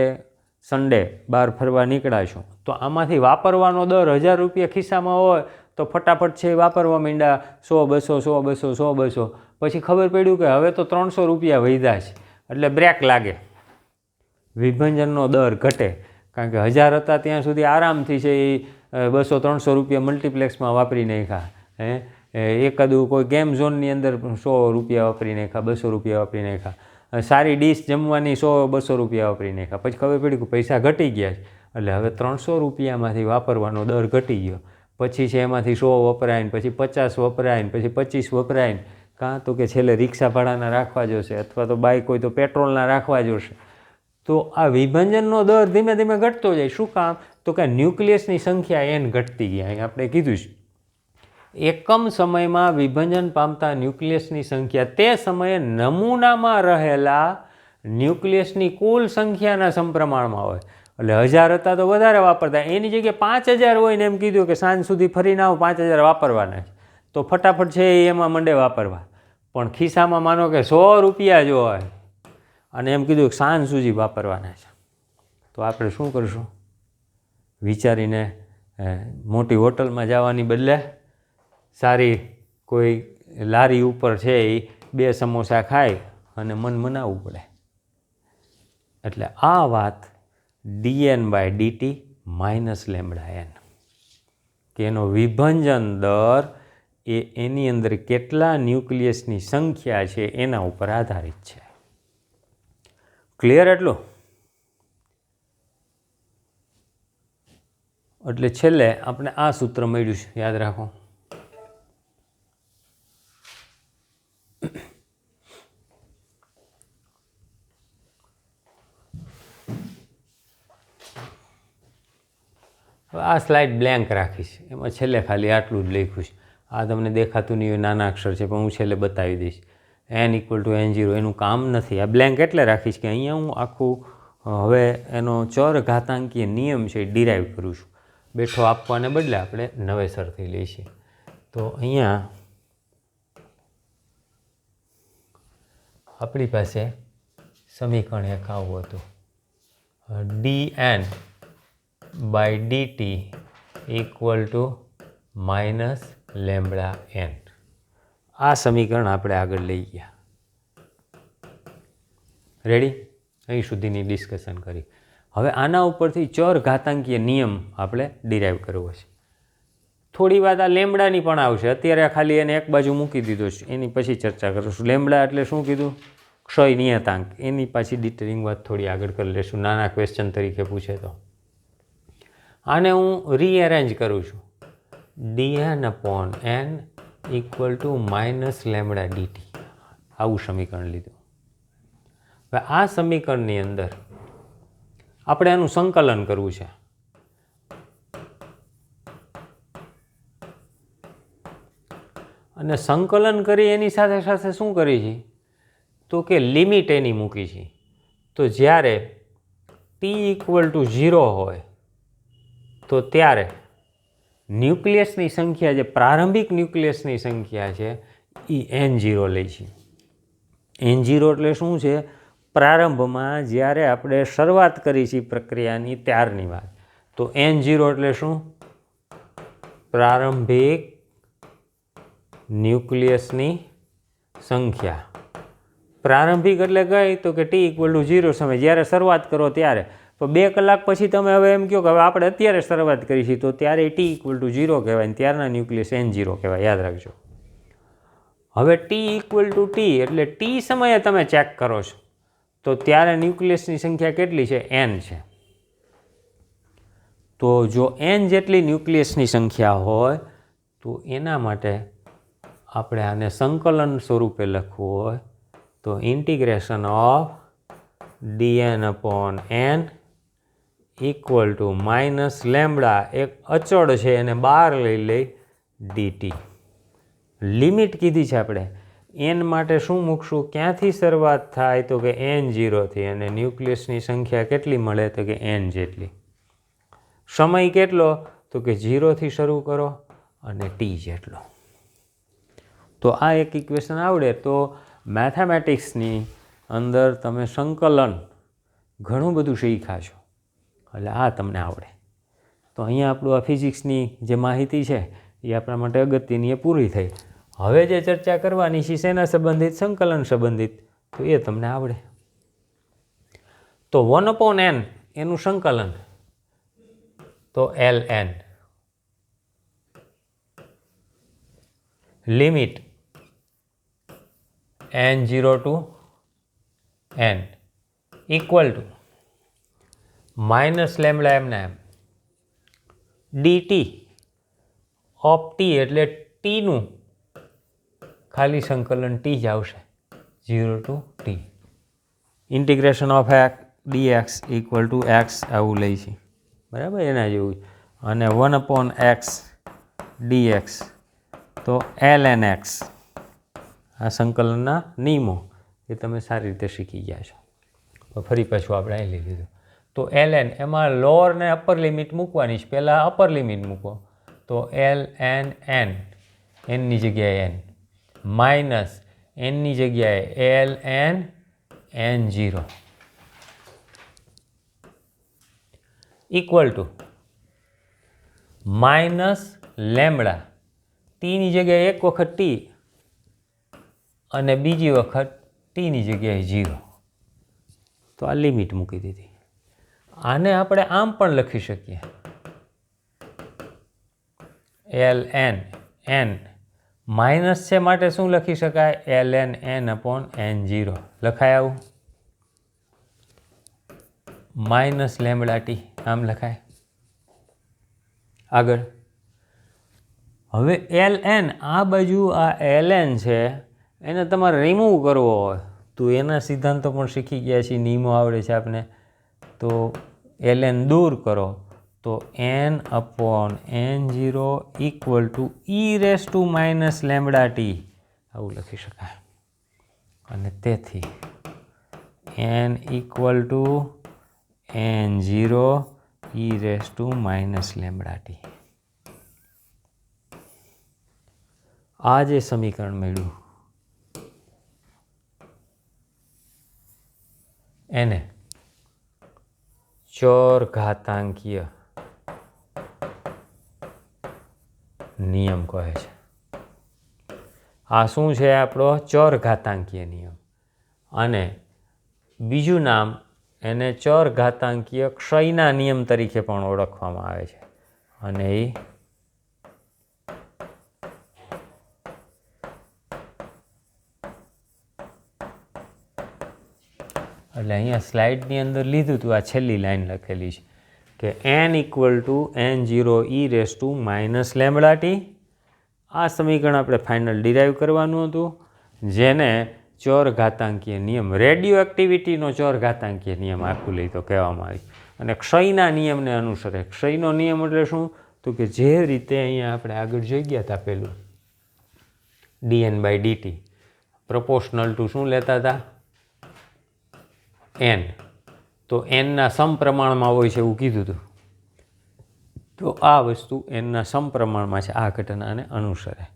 [SPEAKER 1] સન્ડે બહાર ફરવા નીકળ્યા છો, તો આમાંથી વાપરવાનો દર 1000 રૂપિયા ખિસ્સામાં હોય તો ફટાફટ છે વાપરવા માંડ્યા 100 200 100 200 100 200. પછી ખબર પડ્યું કે હવે તો 300 રૂપિયા વધ્યા છે, એટલે બ્રેક લાગે, વિભંજનનો દર ઘટે. કારણ કે 1000 હતા ત્યાં સુધી આરામથી છે એ 200-300 રૂપિયા મલ્ટીપ્લેક્સમાં વાપરી નાખ્યા, એકાદું કોઈ ગેમ ઝોનની અંદર 100 રૂપિયા વાપરી નાખ્યા, 200 રૂપિયા વાપરી નાખ્યા, સારી ડીશ જમવાની 100-200 રૂપિયા વાપરી નાખ્યા, પછી ખબર પડી કે પૈસા ઘટી ગયા છે, એટલે હવે 300 રૂપિયામાંથી વાપરવાનો દર ઘટી ગયો, પછી છે એમાંથી 100 વપરાય ને પછી 50 વપરાય ને પછી 25 વપરાય ને, કાં તો કે છેલ્લે રિક્ષા ભાડાના રાખવા જોશે અથવા તો બાઇક હોય તો પેટ્રોલના રાખવા જોશે. તો આ વિભાજનનો દર ધીમે ધીમે ઘટતો જાય. શું કામ? તો કે ન્યુક્લિયસની સંખ્યા n ઘટતી ગયા. અહીં આપણે કીધું છે એકમ સમયમાં વિભાજન પામતા ન્યુક્લિયસની સંખ્યા તે સમયે નમૂનામાં રહેલા ન્યુક્લિયસની કુલ સંખ્યાના સમપ્રમાણમાં હોય. એટલે 1000 હતા તો વધારે વાપરતા, એની જગ્યાએ 5000 હોય ને એમ કીધું કે સાંજ સુધી ફરીને આવો 5000 વાપરવાના છે, તો ફટાફટ છે એમાં મંડે વાપરવા. પણ ખિસ્સામાં માનો કે 100 રૂપિયા જો હોય અને એમ કીધું કે સાંજ સુધી વાપરવાના છે, તો આપણે શું કરશું? વિચારીને મોટી હોટલમાં જવાની બદલે સારી કોઈ લારી ઉપર છે એ 2 સમોસા ખાય અને મન મનાવવું પડે. એટલે આ વાત dn/dt - λn, કે એનો વિભાજન દર એ એની અંદર કેટલા ન્યુક્લિયસની સંખ્યા છે એના ઉપર આધારિત છે. ક્લિયર એટલું? એટલે છેલ્લે આપણે આ સૂત્ર મળ્યું છે, યાદ રાખો. આ સ્લાઇડ બ્લેન્ક રાખીશ, એમાં છેલ્લે ખાલી આટલું જ લખ્યું છે. આ તમને દેખાતું નહીં હોય, નાના અક્ષર છે, પણ હું છેલ્લે બતાવી દઈશ. n = n0 એનું કામ નથી. આ બ્લેન્ક એટલે રાખીશ કે અહીંયા હું આખું હવે એનો ચર ઘાતાંકીય નિયમ છે એ ડિરાઈવ કરું છું. બેઠો આપવાને બદલે આપણે નવેસરથી લઈશું. તો અહીંયા આપણી પાસે સમીકરણ એક આવું હતું, dn/dt = -λn. આ સમીકરણ આપણે આગળ લઈ ગયા. રેડી? અહીં સુધીની ડિસ્કશન કરી. હવે આના ઉપરથી ચર ઘાતાંકીય નિયમ આપણે ડિરાઈવ કરવો છે. થોડી વાત આ લેમ્બડાની પણ આવશે, અત્યારે ખાલી એને એક બાજુ મૂકી દીધો છે, એની પછી ચર્ચા કરીશું. લેમ્બડા એટલે શું કીધું? ક્ષય નિયતાંક. એની પાછી ડિટેલિંગ વાત થોડી આગળ કરી લઈશું, નાના ક્વેશ્ચન તરીકે પૂછે તો. આને હું રીએરેન્જ કરું છું, dn/n = -λdt. આવું સમીકરણ લીધું. હવે આ સમીકરણની અંદર આપણે એનું સંકલન કરવું છે. અને સંકલન કરી એની સાથે સાથે શું કરી છે? તો કે લિમિટ એની મૂકી છે. તો જ્યારે t = 0 હોય તો ત્યારે ન્યુક્લિયસની સંખ્યા, જે પ્રારંભિક ન્યુક્લિયસની સંખ્યા છે એ n0 લે છે. n0 એટલે શું છે? પ્રારંભમાં જ્યારે આપણે શરૂઆત કરી છે પ્રક્રિયાની ત્યારની વાત. તો n0 એટલે શું? પ્રારંભિક ન્યુક્લિયસની સંખ્યા. પ્રારંભિક એટલે કઈ? તો કે t = 0 સમય, જ્યારે શરૂઆત કરો ત્યારે. તો 2 કલાક પછી તમે હવે એમ કહો કે હવે આપણે અત્યારે શરૂઆત કરી છે, તો ત્યારે t = 0 કહેવાય, ત્યારના ન્યુક્લિયસ n0 કહેવાય. યાદ રાખજો. હવે t = t એટલે t સમયે તમે ચેક કરો છો તો ત્યારે ન્યુક્લિયસની સંખ્યા કેટલી છે? n છે. તો જો n જેટલી ન્યુક્લિયસની સંખ્યા હોય તો એના માટે આપણે આને સંકલન સ્વરૂપે લખવું હોય તો ઇન્ટિગ્રેશન ઓફ dn/n = લેમ્બડા, એક અચળ છે એને બહાર લઈ લઈ dt. લિમિટ કીધી છે આપણે. n માટે શું મૂકશું? ક્યાંથી શરૂઆત થાય? તો કે n0 થી, અને ન્યુક્લિયસની સંખ્યા કેટલી મળે? તો કે n જેટલી. સમય કેટલો? તો કે 0 થી શરૂ કરો અને t જેટલો. તો આ એક ઇક્વેશન આવડે તો મેથેમેટિક્સની અંદર તમે સંકલન ઘણું બધું શીખ્યા છો, એટલે આ તમને આવડે. તો અહીંયા આપણું આ ફિઝિક્સની જે માહિતી છે એ આપણા માટે અગત્યની એ પૂરી થઈ. હવે જે ચર્ચા કરવાની છે શેના સંબંધિત? સંકલન સંબંધિત. તો એ તમને આવડે. તો 1/n એનું સંકલન તો ln. Limit n0 to n equal to minus lambda એમના એમ dt ઓફ t એટલે ટીનું ખાલી સંકલન t જ આવશે 0 to t integration of x dx equal to x આવું લઈ છે બરાબર એના જેવું અને 1/x dx તો ln x આ સંકલનના નિયમો એ તમે સારી રીતે શીખી ગયા છો તો ફરી પાછું આપણે અહીં લઈ લીધું તો ln એમાં લોઅર ને અપર લિમિટ મૂકવાની છે પહેલાં અપર લિમિટ મૂકો તો ln n એનની જગ્યાએ n માઇનસ એનની જગ્યાએ ln n0 equal to minus lambda ટીની જગ્યાએ એક વખત ટી અને બીજી વખત ટીની જગ્યાએ 0 તો આ લિમિટ મૂકી દીધી આને આપણે આમ પણ લખી શકીએ ln n માઇનસ છે માટે શું લખી શકાય ln n/n0 લખાય આવું માઇનસ લેમડા ટી આમ લખાય આગળ હવે ln આ બાજુ આ ln છે એને તમારે રિમૂવ કરવો હોય તો એના સિદ્ધાંતો પણ શીખી ગયા છીએ નિયમો આવડે છે આપણે તો ln દૂર કરો તો n/n0 equal to e⁻ lambda T આવું લખી શકાય અને તેથી n equal to n0 e⁻ lambda T આ જે સમીકરણ મળ્યું એને ચોર ઘાતાંકીય નિયમ કહે છે આ શું છે આપણો ચોર ઘાતાંકીય નિયમ અને બીજું નામ એને ચોર ઘાતાંકીય ક્ષયના નિયમ તરીકે પણ ઓળખવામાં આવે છે અને એ એટલે અહીંયા સ્લાઇડની અંદર લીધું હતું આ છેલ્લી લાઈન લખેલી છે કે n equal to n0 e⁻ lambda T આ સમીકરણ આપણે ફાઇનલ ડિરાઈવ કરવાનું હતું જેને ચોર ઘાતાંકીય નિયમ રેડિયો એક્ટિવિટીનો ચોર ઘાતાંકીય નિયમ આખું લઈ તો કહેવામાં આવી અને ક્ષયના નિયમને અનુસરે ક્ષયનો નિયમ એટલે શું તો કે જે રીતે અહીંયા આપણે આગળ જોઈ ગયા હતા પેલું dn/dt પ્રપોર્શનલ ટુ શું લેતા હતા n તો nના સમપ્રમાણમાં હોય છે એવું કીધું હતું તો આ વસ્તુ nના સમપ્રમાણમાં છે આ ઘટનાને અનુસરે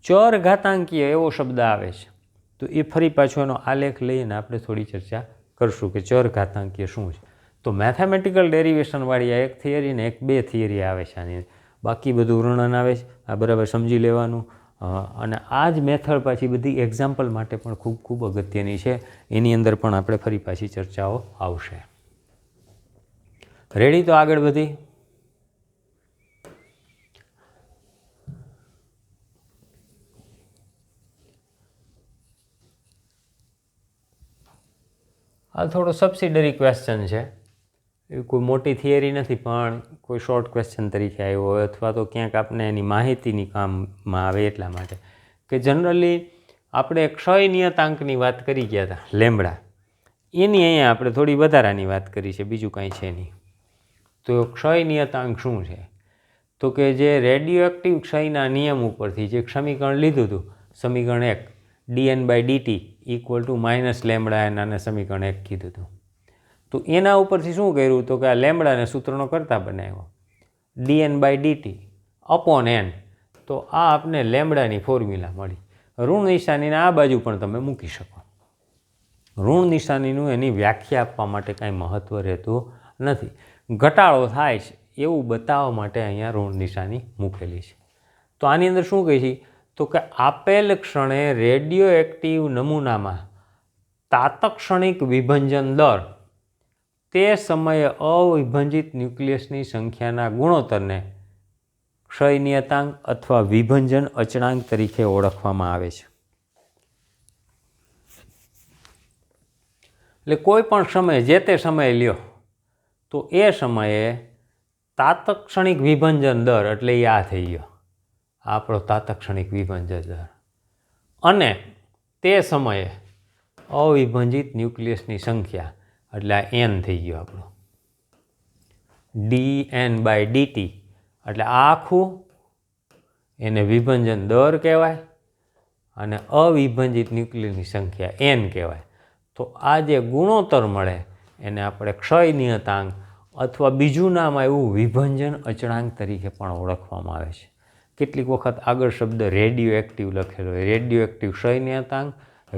[SPEAKER 1] ચોર ઘાતાંકીય એવો શબ્દ આવે છે તો એ ફરી પાછો એનો આલેખ લઈને આપણે થોડી ચર્ચા કરશું કે ચોર ઘાતાંકીય શું છે તો મેથેમેટિકલ ડેરિવેશનવાળી આ એક થિયરી ને એક બે થિયરી આવે છે આની બાકી બધું વર્ણન આવે છે આ બરાબર સમજી લેવાનું અને આ જ મેથડ પાછી બધી એક્ઝામ્પલ માટે પણ ખૂબ ખૂબ અગત્યની છે એની અંદર પણ આપણે ફરી પાછી ચર્ચાઓ આવશે રેડી તો આગળ વધી આ થોડો સબસિડરી ક્વેશ્ચન છે એ કોઈ મોટી થિયરી નથી પણ કોઈ શોર્ટ ક્વેશ્ચન તરીકે આવ્યો હોય અથવા તો ક્યાંક આપણે એની માહિતીની કામમાં આવે એટલા માટે કે જનરલી આપણે ક્ષય નિયતાંકની વાત કરી ગયા હતા લેમડા એની અહીંયા આપણે થોડી વધારાની વાત કરી છે બીજું કાંઈ છે નહીં તો ક્ષય નિયતાંક શું છે તો કે જે રેડિયો એક્ટિવ ક્ષયના નિયમ ઉપરથી જે સમીકરણ લીધું હતું સમીકરણ 1 dn/dt equal to minus lambda n અને સમીકરણ 1 કીધું હતું તો એના ઉપરથી શું કર્યું તો કે આ લેમડાને સૂત્રનો કરતા બનાવ્યો dn/dt અપોન n તો આ આપને લેમડાની ફોર્મ્યુલા મળી ઋણ નિશાનીને આ બાજુ પણ તમે મૂકી શકો ઋણ નિશાનીનું એની વ્યાખ્યા આપવા માટે કાંઈ મહત્ત્વ રહેતું નથી ઘટાડો થાય છે એવું બતાવવા માટે અહીંયા ઋણ નિશાની મૂકેલી છે તો આની અંદર શું કહે છે તો કે આપેલ ક્ષણે રેડિયો એક્ટિવ નમૂનામાં તાતક્ષણિક વિભંજન દર તે સમયે અવિભંજિત ન્યુક્લિયસની સંખ્યાના ગુણોત્તરને ક્ષય નિયતાંક અથવા વિભંજન અચળાંક તરીકે ઓળખવામાં આવે છે. એટલે કોઈ પણ સમયે જે તે સમયે લ્યો તો એ સમયે તાત્ક્ષણિક વિભંજન દર એટલે એ આ થઈ ગયો, આપણો તાત્ક્ષણિક વિભંજન દર. અને તે સમયે અવિભંજિત ન્યુક્લિયસની સંખ્યા એટલે આ n થઈ ગયો આપણો, dN/dt એટલે આ આખું એને વિભંજન દર કહેવાય અને અવિભંજિત ન્યુક્લિયસની સંખ્યા n કહેવાય. તો આ જે ગુણોત્તર મળે એને આપણે ક્ષય નિયતાંક અથવા બીજું નામ આવ્યું વિભંજન અચળાંક તરીકે પણ ઓળખવામાં આવે છે. કેટલીક વખત આગળ શબ્દ રેડિયો એક્ટિવ લખેલો હોય, રેડિયો એક્ટિવ ક્ષય નિયતાંક,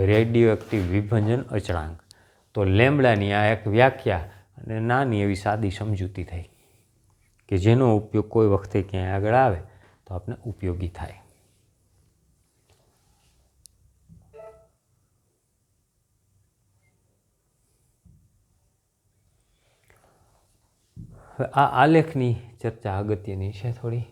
[SPEAKER 1] રેડિયો એક્ટિવ વિભંજન અચળાંક. તો લેમ્બડાની આ એક વ્યાખ્યા અને નાની એવી સાદી સમજૂતી થઈ કે જેનો ઉપયોગ કોઈ વખતે ક્યાંય આગળ આવે તો આપણે ઉપયોગી થાય. હવે આ આલેખની ચર્ચા અગત્યની છે થોડી.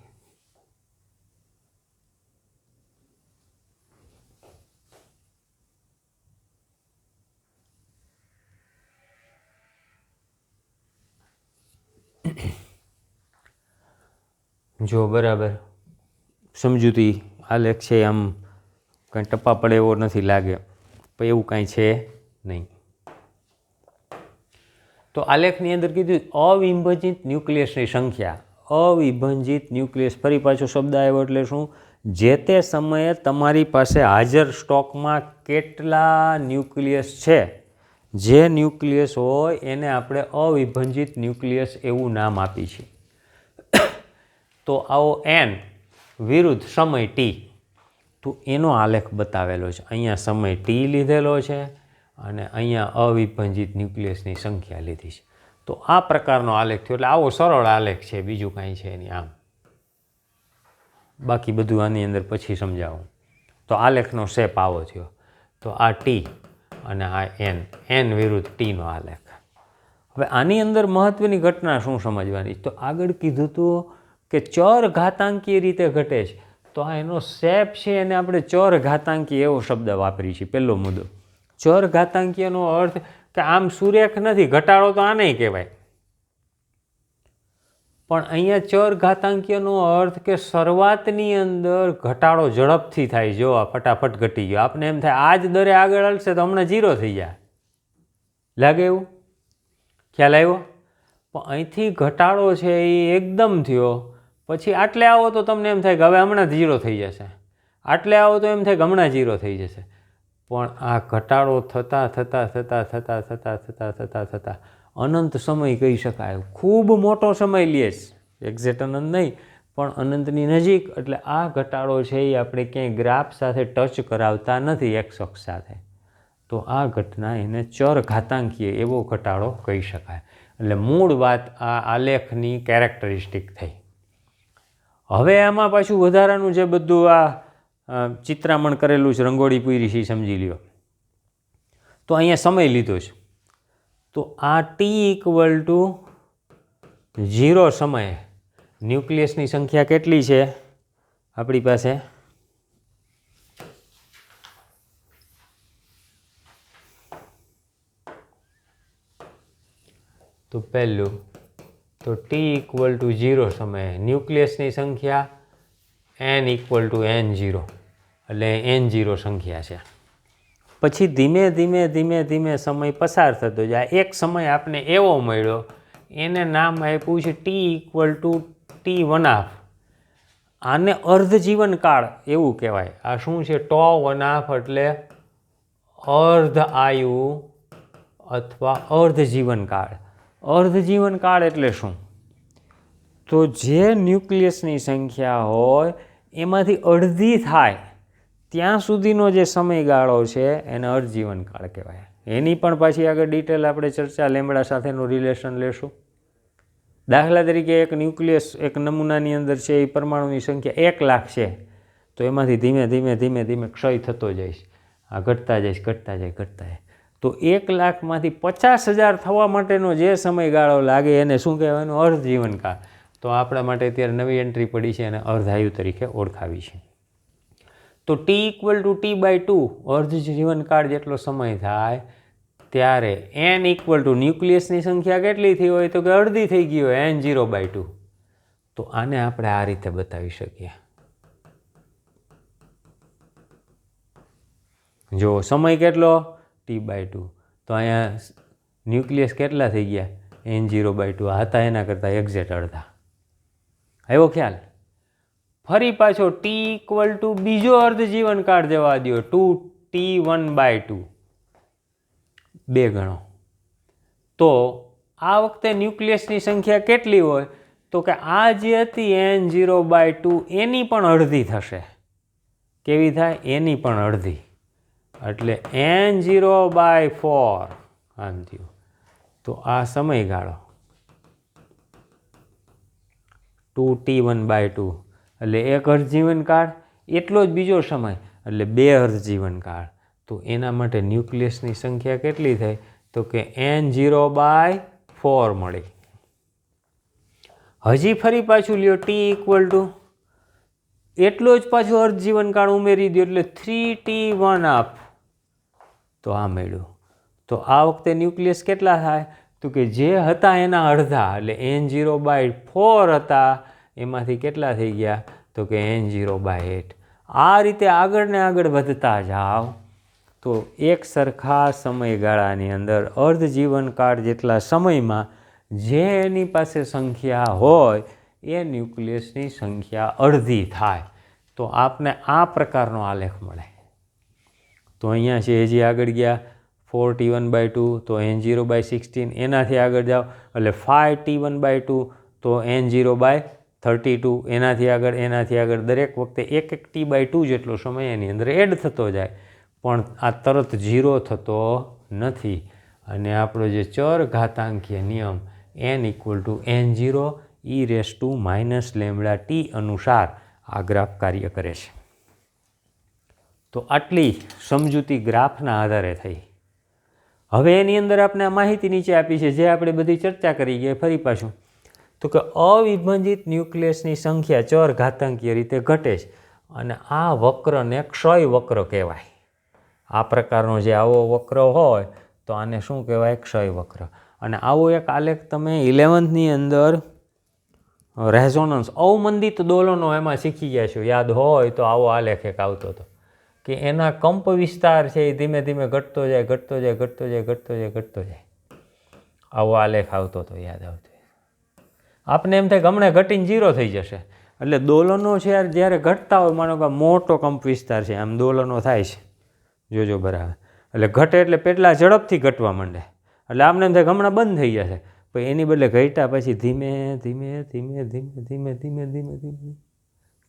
[SPEAKER 1] જો બરાબર સમજૂતી આલેખ છે, આમ કંઈ ટપ્પા પડે એવો નથી લાગે, પણ એવું કાંઈ છે નહીં. તો આલેખની અંદર કીધું અવિભંજિત ન્યુક્લિયસની સંખ્યા. અવિભંજિત ન્યુક્લિયસ, ફરી પાછો શબ્દ આવ્યો એટલે શું? જે તે સમયે તમારી પાસે હાજર સ્ટોકમાં કેટલા ન્યુક્લિયસ છે, જે ન્યુક્લિયસ હોય એને આપણે અવિભંજિત ન્યુક્લિયસ એવું નામ આપી છે. તો આવો n વિરુદ્ધ સમય t, તો એનો આલેખ બતાવેલો છે. અહીંયા સમય t લીધેલો છે અને અહીંયા અવિભંજિત ન્યુક્લિયસની સંખ્યા લીધી છે. તો આ પ્રકારનો આલેખ થયો. એટલે આવો સરળ આલેખ છે, બીજું કાંઈ છે નહીં. આમ બાકી બધું આની અંદર પછી સમજાવું. તો આલેખનો શેપ આવો થયો. તો આ t અને આ n વિરુદ્ધ tનો આલેખ. હવે આની અંદર મહત્ત્વની ઘટના શું સમજવાની? તો આગળ કીધું હતું કે ચર ઘાતાંકીય રીતે ઘટે છે. તો આ એનો શેપ છે એને આપણે ચર ઘાતાંકીય એવો શબ્દ વાપરીએ છીએ. પહેલો મુદ્દો, ચર ઘાતાંકીયનો અર્થ કે આમ સુરેખ નથી, ઘટાડો તો આને કહેવાય. પણ અહીંયા ચર ઘાતાંકીયનો અર્થ કે શરૂઆતની અંદર ઘટાડો ઝડપથી થાય. જો આ ફટાફટ ઘટી ગયો, આપને એમ થાય આ જ દરે આગળ હાલશે તો હમણાં 0 થઈ જાય, લાગે એવું? ખ્યાલ આવ્યો? પણ અહીંથી ઘટાડો છે એ એકદમ થયો, પછી આટલે આવો તો તમને એમ થાય કે હવે હમણાં 0 થઈ જશે, આટલે આવો તો એમ થાય કે હમણાં 0 થઈ જશે. પણ આ ઘટાડો થતાં અનંત સમય કહી શકાય, ખૂબ મોટો સમય લે છે. એક્ઝેક્ટ અનંત નહીં પણ અનંતની નજીક. એટલે આ ઘટાડો છે એ આપણે ક્યાંય ગ્રાફ સાથે ટચ કરાવતા નથી, એક્સ અક્ષ સાથે. તો આ ઘટના એને ચર ઘાતાંકીય એવો ઘટાડો કહી શકાય. એટલે મૂળ વાત આ આલેખની કેરેક્ટરિસ્ટિક થઈ. હવે આમાં પાછું વધારાનું જે બધું આ ચિત્રામણ કરેલું છે, રંગોળી પૂરી છે, સમજી લ્યો. તો અહીંયા સમય લીધો છે. તો આ t=0 સમયે ન્યુક્લિયસની સંખ્યા કેટલી છે આપણી પાસે? તો પહેલું, તો t=0 સમયે ન્યુક્લિયસની સંખ્યા n=n0, એટલે n0 સંખ્યા છે. પછી ધીમે ધીમે સમય પસાર થતો જાય. એક સમય આપને એવો મળ્યો, એને નામ આપ્યું છે t=t1/2. આને અર્ધજીવનકાળ એવું કહેવાય. આ શું છે? t1/2 એટલે અર્ધ આયુ અથવા અર્ધજીવનકાળ. અર્ધજીવનકાળ એટલે શું? તો જે ન્યુક્લિયસની સંખ્યા હોય એમાંથી અડધી થાય ત્યાં સુધીનો જે સમયગાળો છે એને અર્ધજીવનકાળ કહેવાય. એની પણ પાછી આગળ ડિટેલ આપણે ચર્ચા લેમ્બડા સાથેનું રિલેશન લેશું. દાખલા તરીકે એક ન્યુક્લિયસ એક નમૂનાની અંદર છે, એ પરમાણુની સંખ્યા 1,00,000 છે, તો એમાંથી ધીમે ધીમે ક્ષય થતો જઈશ, આ ઘટતા જાય. તો 1,00,000માંથી 50,000 થવા માટેનો જે સમયગાળો લાગે એને શું કહેવાનું? અર્ધજીવનકાળ. તો આપણા માટે અત્યારે નવી એન્ટ્રી પડી છે અને અર્ધાયુ તરીકે ઓળખાવી છે. તો T=T/2 અર્ધ જીવનકાળ જેટલો સમય થાય ત્યારે n=, ન્યુક્લિયસની સંખ્યા કેટલી થઈ હોય તો કે અડધી થઈ ગઈ હોય n0/2. તો આને આપણે આ રીતે બતાવી શકીએ. જો સમય કેટલો T/2, તો અહીંયા ન્યુક્લિયસ કેટલા થઈ ગયા n0/2 હતા એના કરતાં એક્ઝેક્ટ અડધા. આવ્યો ખ્યાલ? ફરી પાછો T= બીજો અર્ધ જીવનકાળ જવા દો 2T1/2, 2 ગણો. તો આ વખતે ન્યુક્લિયસની સંખ્યા કેટલી હોય તો કે આ જે હતી n0/2 એની પણ અડધી થશે. કેવી થાય? એની પણ અડધી. એટલે n0/4 આમ થયું. તો આ સમયગાળો 2T1/2 એટલે એક અર્ધ જીવનકાળ, એટલો જ બીજો સમય એટલે 2 અર્ધ જીવનકાળ. તો એના માટે ન્યુક્લિયસની સંખ્યા કેટલી થઈ તો કે n0/4 મળી. હજી ફરી પાછું લ્યો T= એટલો જ પાછું અર્ધ જીવનકાળ ઉમેરી દો એટલે 3T1/2. તો આ મળ્યું. તો આ વખતે ન્યુક્લિયસ કેટલા થાય તો કે જે હતા એના અડધા એટલે n0/4 હતા એમાંથી કેટલા થઈ ગયા તો કે n0/8. આ રીતે આગળ ને આગળ વધતા જાઓ તો એક સરખા સમયગાળાની અંદર અર્ધ જીવનકાળ જેટલા સમયમાં જે એની પાસે સંખ્યા હોય એ ન્યુક્લિયસની સંખ્યા અડધી થાય. તો આપને આ પ્રકારનો આલેખ મળે. તો અહીંયા છે હજી આગળ ગયા 4T1/2 તો n0/16, એનાથી આગળ જાઓ એટલે 5T1/2 તો n0/32, એનાથી આગળ દરેક વખતે એક T/2 જેટલો સમય એની અંદર એડ થતો જાય. પણ આ તરત 0 થતો નથી. અને આપણો જે ચર ઘાતાંકીય નિયમ n=n0 e⁻ અનુસાર આ ગ્રાફ કાર્ય કરે છે. તો આટલી સમજૂતી ગ્રાફના આધારે થઈ. હવે એની અંદર આપણે આ માહિતી નીચે આપી છે જે આપણે બધી ચર્ચા કરી ગયા. ફરી પાછું તો કે અવિભાજિત ન્યુક્લિયસની સંખ્યા ચર ઘાતાંકીય રીતે ઘટે છે અને આ વક્રને ક્ષય વક્ર કહેવાય. આ પ્રકારનો જે આવો વક્ર હોય તો આને શું કહેવાય? ક્ષય વક્ર. અને આવો એક આલેખ તમે 11th અંદર રેઝોનન્સ અવમંદિત દોલનો એમાં શીખી ગયા છો. યાદ હોય તો આવો આલેખ એક આવતો હતો કે એના કંપ વિસ્તાર છે એ ધીમે ધીમે ઘટતો જાય. આવો આલેખ આવતો હતો, યાદ આવતો. આપને એમ થાય ગમણે ઘટીને 0 થઈ જશે. એટલે દોલનો છે જ્યારે ઘટતા હોય, માનો કે મોટો કંપ વિસ્તાર છે, આમ દોલનો થાય છે, જોજો બરાબર. એટલે ઘટે એટલે પેટલા ઝડપથી ઘટવા માંડે. એટલે આપને એમ થાય હમણાં બંધ થઈ જશે. પણ એની બદલે ઘટ્યા પછી ધીમે ધીમે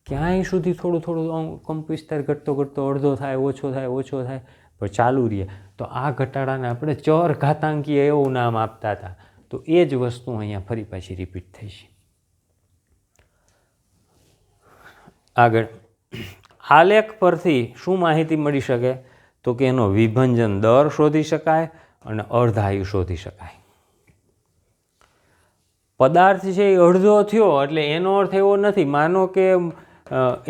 [SPEAKER 1] ક્યાંય સુધી થોડું કંપ વિસ્તાર ઘટતો અડધો થાય, ઓછો થાય પણ ચાલુ રહે. તો આ ઘટાડાને આપણે ચર ઘાતાંકીય એવું નામ આપતા હતા. તો એ જ વસ્તુ અહીંયા ફરી પાછી રિપીટ થઈ છે. આગળ આલેખ પરથી શું માહિતી મળી શકે તો કે એનો વિભંજન દર શોધી શકાય અને અર્ધાયુ શોધી શકાય. પદાર્થ છે એ અડધો થયો એટલે એનો અર્થ એવો નથી, માનો કે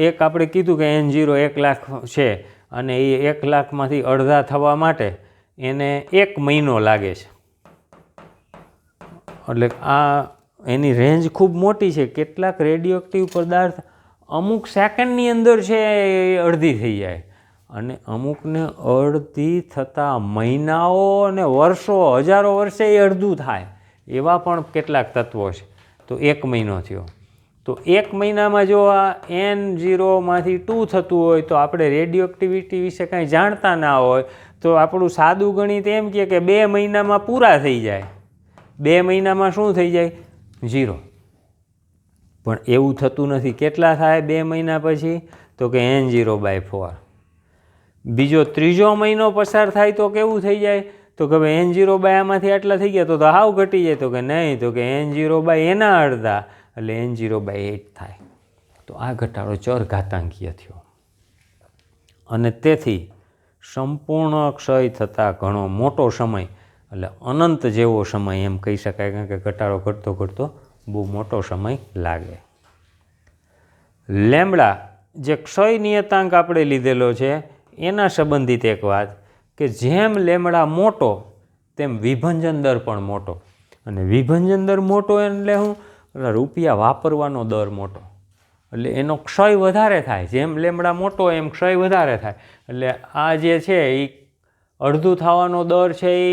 [SPEAKER 1] એક આપણે કીધું કે n0 1 લાખ છે અને એ 1 લાખમાંથી અડધા થવા માટે એને 1 મહિનો લાગે છે. એટલે આ એની રેન્જ ખૂબ મોટી છે. કેટલાક રેડિયો એક્ટિવ પદાર્થ અમુક સેકન્ડની અંદર છે એ અડધી થઈ જાય અને અમુકને અડધી થતાં મહિનાઓ અને વર્ષો, હજારો વર્ષે એ અડધું થાય. એવા પણ કેટલાક તત્વો છે. તો 1 મહિનો થયો. તો 1 મહિનામાં જો આ n0માંથી 2 થતું હોય તો આપણે રેડિયો એક્ટિવિટી વિશે કાંઈ જાણતા ના હોય તો આપણું સાદું ગણિત એમ કહે કે 2 મહિનામાં પૂરા થઈ જાય. 2 મહિનામાં શું થઈ જાય? 0. પણ એવું થતું નથી. કેટલા થાય 2 મહિના પછી? તો કે n0/4. બીજો ત્રીજો મહિનો પસાર થાય તો કેવું થઈ જાય? તો કે ભાઈ n0/આમાંથી આટલા થઈ ગયા તો હાવ ઘટી જાય. તો કે નહીં, તો કે n0/એના અડધા એટલે n0/8 થાય. તો આ ઘટાડો ચર ઘાતાંકીય થયો અને તેથી સંપૂર્ણ ક્ષય થતાં ઘણો મોટો સમય એટલે અનંત જેવો સમય એમ કહી શકાય, કારણ કે ઘટાડો ઘટતો બહુ મોટો સમય લાગે. લેમડા જે ક્ષય નિયતાંક આપણે લીધેલો છે એના સંબંધિત એક વાત કે જેમ લેમડા મોટો તેમ વિભંજન દર પણ મોટો. અને વિભંજન દર મોટો એટલે શું? રૂપિયા વાપરવાનો દર મોટો, એટલે એનો ક્ષય વધારે થાય. જેમ લેમડા મોટો એમ ક્ષય વધારે થાય. એટલે આ જે છે એ અડધું થવાનો દર છે એ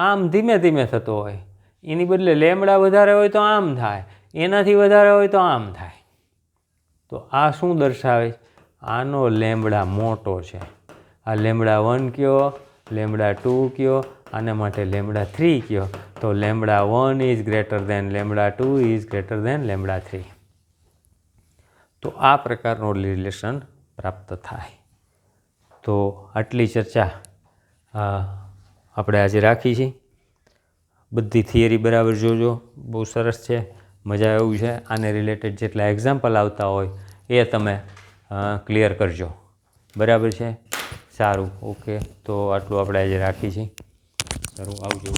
[SPEAKER 1] આમ ધીમે ધીમે થતો હોય, એની બદલે લેમડા વધારે હોય તો આમ થાય, એનાથી વધારે હોય તો આમ થાય. તો આ શું દર્શાવે? આનો લેમડા મોટો છે. આ લેમડા 1 કયો, લેમડા 2 કયો, આના માટે લેમડા 3 કયો. તો lambda 1 is greater than lambda 2 is greater than lambda 3. તો આ પ્રકારનો રિલેશન પ્રાપ્ત થાય. તો આટલી ચર્ચા આપણે આજે રાખી છે. બધી થિયરી બરાબર જોજો, બહુ સરસ છે, મજા એવું છે. આને રિલેટેડ જેટલા એક્ઝામ્પલ આવતા હોય એ તમે ક્લિયર કરજો. બરાબર છે? સારું, ઓકે. તો આટલું આપણે આજે રાખી છીએ. સારું, આવજો.